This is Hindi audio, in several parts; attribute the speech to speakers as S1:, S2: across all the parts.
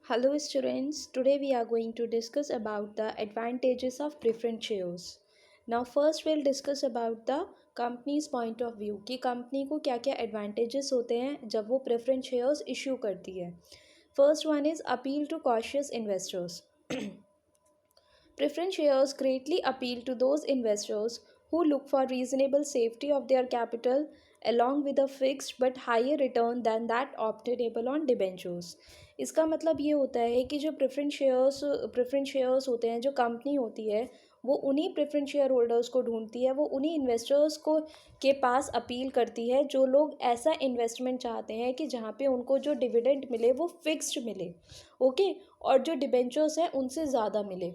S1: Hello students, today we are going to discuss about the advantages of preference shares. Now first we'll discuss about the company's point of view कि कंपनी को क्या क्या advantages होते हैं जब वो preference shares issue करती है. First one is appeal to cautious investors. Preference shares greatly appeal to those investors who look for reasonable safety of their capital along with a fixed but higher return than that obtainable on debentures. इसका मतलब ये होता है कि जो प्रेफरेंस शेयर्स होते हैं, जो कंपनी होती है, वो उन्हीं प्रेफरेंस शेयर होल्डर्स को ढूंढती है, वो उन्हीं इन्वेस्टर्स को के पास अपील करती है जो लोग ऐसा इन्वेस्टमेंट चाहते हैं कि जहाँ पे उनको जो डिविडेंड मिले वो फिक्स्ड मिले, ओके, और जो डिबेंचर्स हैं उनसे ज़्यादा मिले.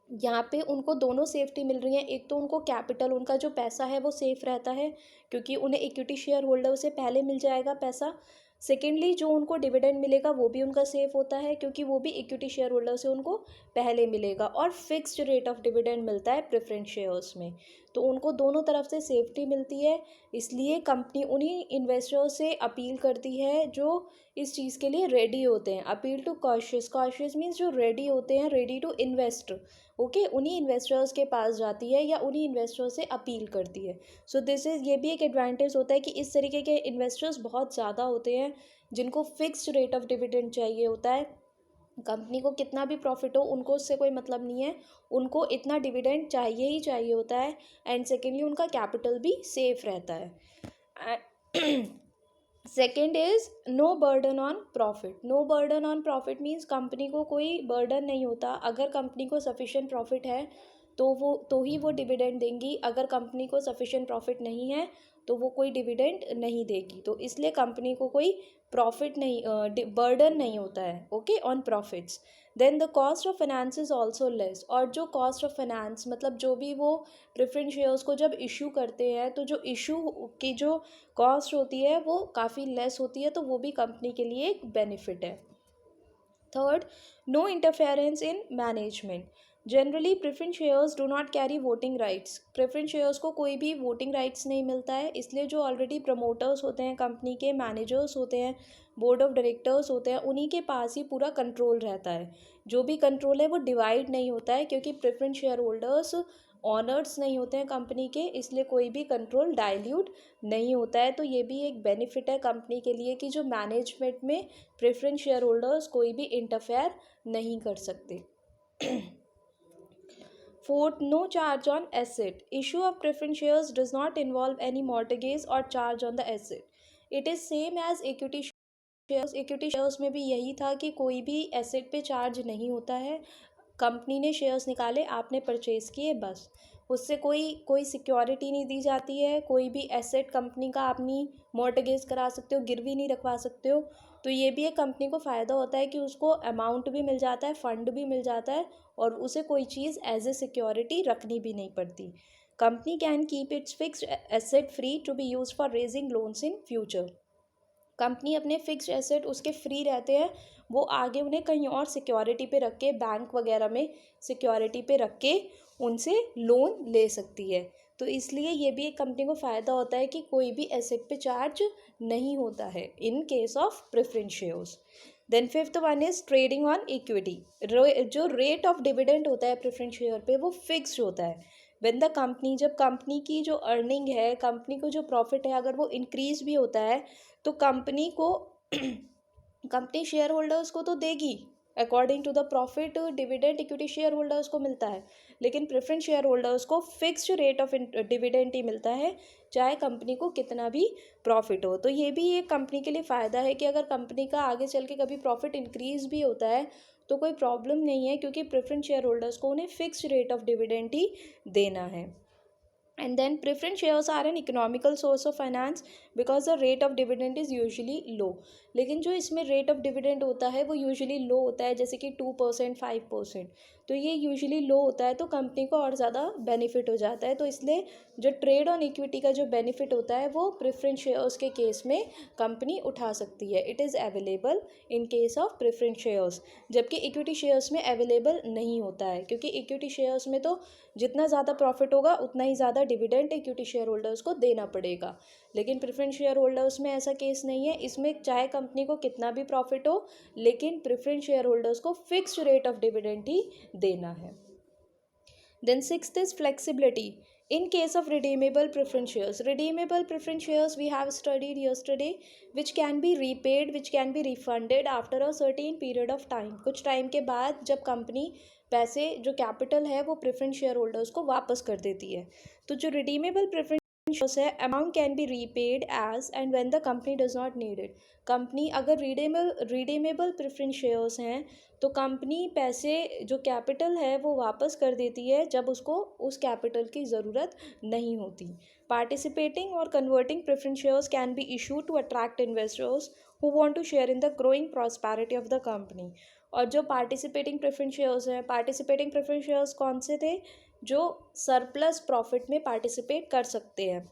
S1: यहाँ पे उनको दोनों सेफ्टी मिल रही है. एक तो उनको कैपिटल, उनका जो पैसा है वो सेफ रहता है क्योंकि उन्हें इक्विटी शेयर होल्डर से पहले मिल जाएगा पैसा. सेकेंडली जो उनको डिविडेंड मिलेगा वो भी उनका सेफ होता है क्योंकि वो भी इक्विटी शेयर होल्डर से उनको पहले मिलेगा. और फिक्स्ड रेट ऑफ डिविडेंड मिलता है प्रेफरेंस शेयर्स में, तो उनको दोनों तरफ से सेफ्टी मिलती है. इसलिए कंपनी उन्हीं इन्वेस्टर्स से अपील करती है जो इस चीज़ के लिए रेडी होते हैं. अपील टू कॉशियस मीन्स जो रेडी होते हैं, रेडी टू इन्वेस्ट, ओके, उन्हीं इन्वेस्टर्स के पास जाती है या उन्हीं इन्वेस्टर्स से अपील करती है. सो दिस इज़, ये भी एक एडवांटेज होता है कि इस तरीके के इन्वेस्टर्स बहुत ज़्यादा होते हैं जिनको फिक्स्ड रेट ऑफ डिविडेंड चाहिए होता है. कंपनी को कितना भी प्रॉफिट हो उनको उससे कोई मतलब नहीं है, उनको इतना डिविडेंड चाहिए ही चाहिए होता है. एंड सेकेंडली उनका कैपिटल भी सेफ रहता है. Second is no burden on profit. No burden on profit means company को कोई बर्डन नहीं होता. अगर कंपनी को सफिशिएंट प्रॉफिट है तो ही वो डिविडेंड देंगी. अगर कंपनी को सफिशिएंट प्रॉफिट नहीं है तो वो कोई डिविडेंड नहीं देगी. तो इसलिए कंपनी को कोई प्रॉफिट नहीं, बर्डन नहीं होता है, okay, on profits. Then the cost of finance is also less. और जो कॉस्ट ऑफ फाइनेंस मतलब जो भी वो प्रेफरेंस शेयर्स को जब इशू करते हैं तो जो इशू की जो कॉस्ट होती है वो काफ़ी लेस होती है, तो वो भी कंपनी के लिए एक बेनिफिट है. Third, no interference in management. Generally preference shares do not carry voting rights. Preference shares को कोई भी वोटिंग राइट्स नहीं मिलता है. इसलिए जो ऑलरेडी प्रमोटर्स होते हैं, कंपनी के मैनेजर्स होते हैं, बोर्ड ऑफ डायरेक्टर्स होते हैं, उन्हीं के पास ही पूरा कंट्रोल रहता है. जो भी कंट्रोल है वो डिवाइड नहीं होता है क्योंकि प्रेफरेंस शेयर होल्डर्स ऑनर्स नहीं होते हैं कंपनी के, इसलिए कोई भी कंट्रोल डाइल्यूट नहीं होता है. तो ये भी एक बेनिफिट है कंपनी के लिए कि जो मैनेजमेंट में प्रेफरेंस शेयर होल्डर्स कोई भी इंटरफेयर नहीं कर सकते. Fourth, no charge on asset. Issue of preference shares does not involve any mortgage or charge on the asset. It is same as equity shares. Equity shares में भी यही था कि कोई भी एसेट पे चार्ज नहीं होता है. कंपनी ने शेयर्स निकाले, आपने परचेज किए, बस. उससे कोई कोई सिक्योरिटी नहीं दी जाती है. कोई भी एसेट कंपनी का आप नहीं मॉर्टगेज करा सकते हो, गिरवी नहीं रखवा सकते हो. तो ये भी एक कंपनी को फ़ायदा होता है कि उसको अमाउंट भी मिल जाता है, फंड भी मिल जाता है, और उसे कोई चीज़ एज ए सिक्योरिटी रखनी भी नहीं पड़ती. Company can keep its fixed asset free to be use for raising loans in future. Company अपने फिक्स्ड एसेट उसके फ्री रहते हैं, वो आगे उन्हें कहीं और सिक्योरिटी पे रख के, बैंक वगैरह में सिक्योरिटी पे रख के उनसे लोन ले सकती है. तो इसलिए ये भी एक कंपनी को फ़ायदा होता है कि कोई भी एसेट पे चार्ज नहीं होता है in case of preference shares. Then fifth one is trading on equity. जो रेट ऑफ डिविडेंड होता है प्रेफरेंस शेयर पे वो फिक्स्ड होता है. वेन द कंपनी, जब कंपनी की जो अर्निंग है, कंपनी को जो प्रॉफिट है, अगर वो इंक्रीज भी होता है तो कंपनी को कंपनी शेयर होल्डर्स को तो देगी according to the profit. Dividend equity share holders को मिलता है, लेकिन प्रेफरेंस शेयर होल्डर्स को फिक्स्ड रेट ऑफ डिविडेंड ही मिलता है चाहे कंपनी को कितना भी प्रॉफिट हो. तो ये भी एक कंपनी के लिए फ़ायदा है कि अगर कंपनी का आगे चल के कभी प्रॉफिट इंक्रीज भी होता है तो कोई प्रॉब्लम नहीं है क्योंकि प्रेफरेंस शेयर होल्डर्स को उन्हें फिक्स्ड रेट ऑफ डिविडेंड ही देना है. And then preference shares are an economical source of finance because the rate of dividend is usually low. लेकिन जो इसमें रेट ऑफ डिविडेंड होता है वो यूजुअली लो होता है, जैसे कि 2%, 5%. तो ये यूजुअली लो होता है तो कंपनी को और ज़्यादा बेनिफिट हो जाता है. तो इसलिए जो ट्रेड ऑन इक्विटी का जो बेनिफिट होता है वो प्रेफरेंस शेयर्स के केस में कंपनी उठा सकती है. It is available in case of preference shares, जबकि इक्विटी शेयर्स में अवेलेबल नहीं होता है क्योंकि इक्विटी शेयर्स में तो जितना ज़्यादा प्रॉफिट होगा उतना ही ज़्यादा डिविडेंड इक्विटी शेयर होल्डर्स को देना पड़ेगा. लेकिन प्रेफरेंस शेयर होल्डर्स में ऐसा केस नहीं है। इसमें चाहे कंपनी को कितना भी प्रॉफिट हो, लेकिन प्रेफरेंस शेयर होल्डर्स को फिक्स्ड रेट ऑफ डिविडेंड ही देना है। Then sixth is flexibility. In case of redeemable preference shares we have studied yesterday, which can be repaid, which can be refunded after a certain period of time. कुछ टाइम के बाद जब कंपनी पैसे जो कैपिटल है वो प्रेफरेंस शेयर होल्डर्स को वापस कर देती है। तो जो रिडीमेबल प्रेफरेंस शेयर्स है, amount can be repaid as and when the company does not need it. Company अगर रिडीमेबल प्रेफरेंस शेयर्स हैं तो कंपनी पैसे जो कैपिटल है वो वापस कर देती है जब उसको उस कैपिटल की ज़रूरत नहीं होती। पार्टिसिपेटिंग और converting preference shares can be issue to attract investors who want to share in the growing prosperity of the company. और जो पार्टिसिपेटिंग प्रेफरेंस शेयर्स हैं, पार्टिसिपेटिंग प्रेफरेंस शेयर्स कौन से थे? जो सरप्लस प्रॉफिट में पार्टिसिपेट कर सकते हैं।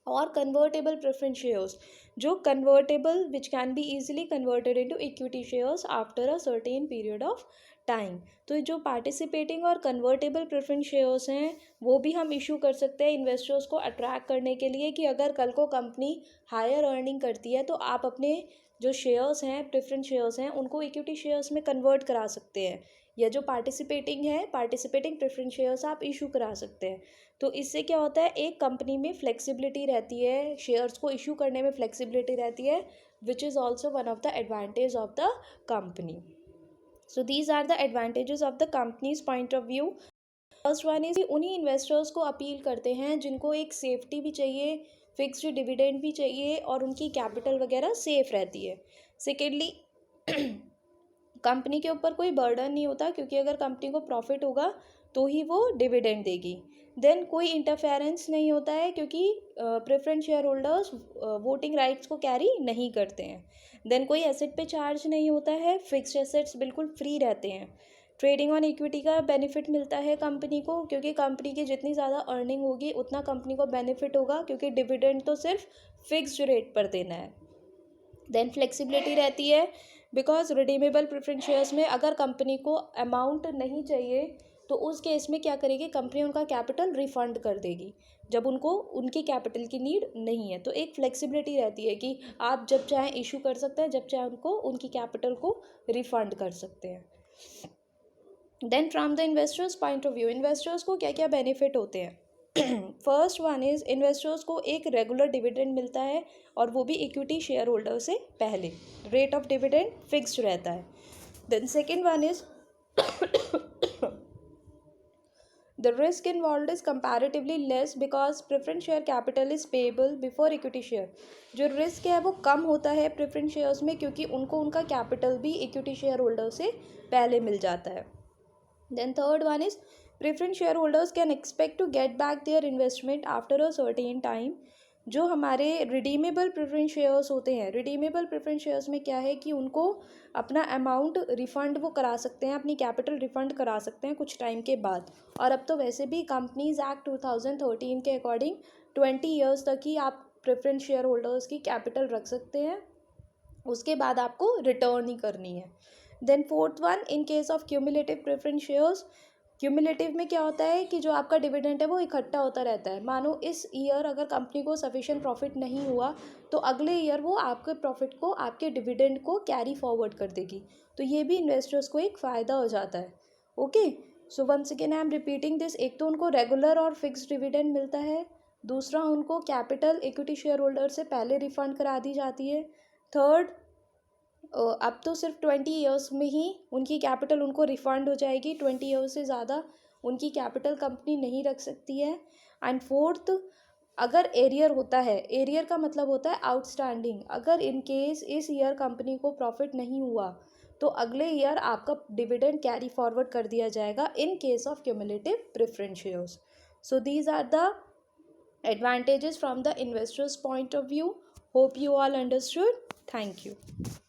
S1: और कन्वर्टेबल प्रेफरेंस शेयर्स जो convertible which can be easily converted into equity shares after a certain period of time. तो जो पार्टिसिपेटिंग और कन्वर्टेबल प्रेफरेंस शेयर्स हैं वो भी हम इशू कर सकते हैं इन्वेस्टर्स को अट्रैक्ट करने के लिए कि अगर कल को कंपनी हायर अर्निंग करती है तो आप अपने जो शेयर्स हैं, प्रेफरेंस शेयर्स हैं, उनको इक्विटी शेयर्स में कन्वर्ट करा सकते हैं। या जो पार्टिसिपेटिंग प्रेफरेंस शेयर्स आप इशू करा सकते हैं। तो इससे क्या होता है, एक कंपनी में फ्लेक्सिबिलिटी रहती है, शेयर्स को इशू करने में फ्लेक्सिबिलिटी रहती है, which is also one of the advantage of the company. So these are the advantages of the companies point of view. First one is उन्हीं इन्वेस्टर्स को अपील करते हैं जिनको एक सेफ्टी भी चाहिए, फिक्स्ड डिविडेंड भी चाहिए और उनकी कैपिटल वगैरह सेफ रहती है। सेकेंडली, कंपनी के ऊपर कोई बर्डन नहीं होता क्योंकि अगर कंपनी को प्रॉफिट होगा तो ही वो डिविडेंड देगी। देन कोई इंटरफेरेंस नहीं होता है क्योंकि preference share holders voting rights को कैरी नहीं करते हैं। देन कोई एसेट पे चार्ज नहीं होता है, फिक्स्ड एसेट्स बिल्कुल फ्री रहते हैं। ट्रेडिंग ऑन इक्विटी का बेनिफिट मिलता है कंपनी को क्योंकि कंपनी की जितनी ज़्यादा अर्निंग होगी उतना कंपनी को बेनिफिट होगा क्योंकि डिविडेंड तो सिर्फ फिक्स्ड रेट पर देना है। देन फ्लेक्सिबिलिटी रहती है बिकॉज रिडीमेबल प्रेफरेंस शेयर्स में अगर कंपनी को अमाउंट नहीं चाहिए तो उस केस में क्या करेगी कंपनी, उनका कैपिटल रिफंड कर देगी जब उनको उनकी कैपिटल की नीड नहीं है। तो एक फ्लेक्सिबिलिटी रहती है कि आप जब चाहें इशू कर सकते हैं, जब चाहें उनको उनकी कैपिटल को रिफंड कर सकते हैं। Then from the investors point of view, investors को क्या क्या बेनिफिट होते हैं? फर्स्ट वन इज इन्वेस्टर्स को एक रेगुलर डिविडेंड मिलता है और वो भी इक्विटी शेयर होल्डर से पहले। रेट ऑफ डिविडेंड फिक्स्ड रहता है। Then second one is the risk involved is comparatively less because preference share capital is payable before equity share। जो रिस्क है वो कम होता है प्रेफरेंस शेयर्स में क्योंकि उनको उनका कैपिटल भी इक्विटी शेयर होल्डर से पहले मिल जाता है। Then third one is preference share holders can expect to get back their investment after a certain time. जो हमारे रिडीमेबल प्रेफरेंस शेयर्स होते हैं, रिडीमेबल प्रेफरेंस शेयर्स में क्या है कि उनको अपना अमाउंट रिफ़ंड वो करा सकते हैं, अपनी कैपिटल रिफ़ंड करा सकते हैं कुछ टाइम के बाद। और अब तो वैसे भी कंपनीज एक्ट 2013 के अकॉर्डिंग 20 ईयर्स तक ही आप प्रेफरेंस शेयर होल्डर्स की कैपिटल रख सकते हैं, उसके बाद आपको रिटर्न ही करनी है। Then fourth one, in case of cumulative preference shares, cumulative में क्या होता है कि जो आपका डिविडेंड है वो इकट्ठा होता रहता है। मानो इस ईयर अगर कंपनी को सफिशिएंट प्रॉफिट नहीं हुआ तो अगले ईयर वो आपके प्रॉफिट को, आपके डिविडेंड को कैरी फॉरवर्ड कर देगी। तो ये भी इन्वेस्टर्स को एक फ़ायदा हो जाता है। Okay, so once again I am repeating this, एक तो उनको रेगुलर और फिक्स्ड डिविडेंड मिलता है, दूसरा उनको कैपिटल इक्विटी शेयर होल्डर से पहले रिफंड करा दी जाती है, थर्ड अब तो सिर्फ 20 ईयर्स में ही उनकी कैपिटल उनको रिफ़ंड हो जाएगी, 20 ईयर्स से ज़्यादा उनकी कैपिटल कंपनी नहीं रख सकती है। एंड फोर्थ, अगर एरियर होता है, एरियर का मतलब होता है आउटस्टैंडिंग, अगर इन केस इस ईयर कंपनी को प्रॉफिट नहीं हुआ तो अगले ईयर आपका डिविडेंड कैरी फॉरवर्ड कर दिया जाएगा in case of cumulative preference shares. So these are the advantages from the investors point of view. Hope you all understood. Thank you.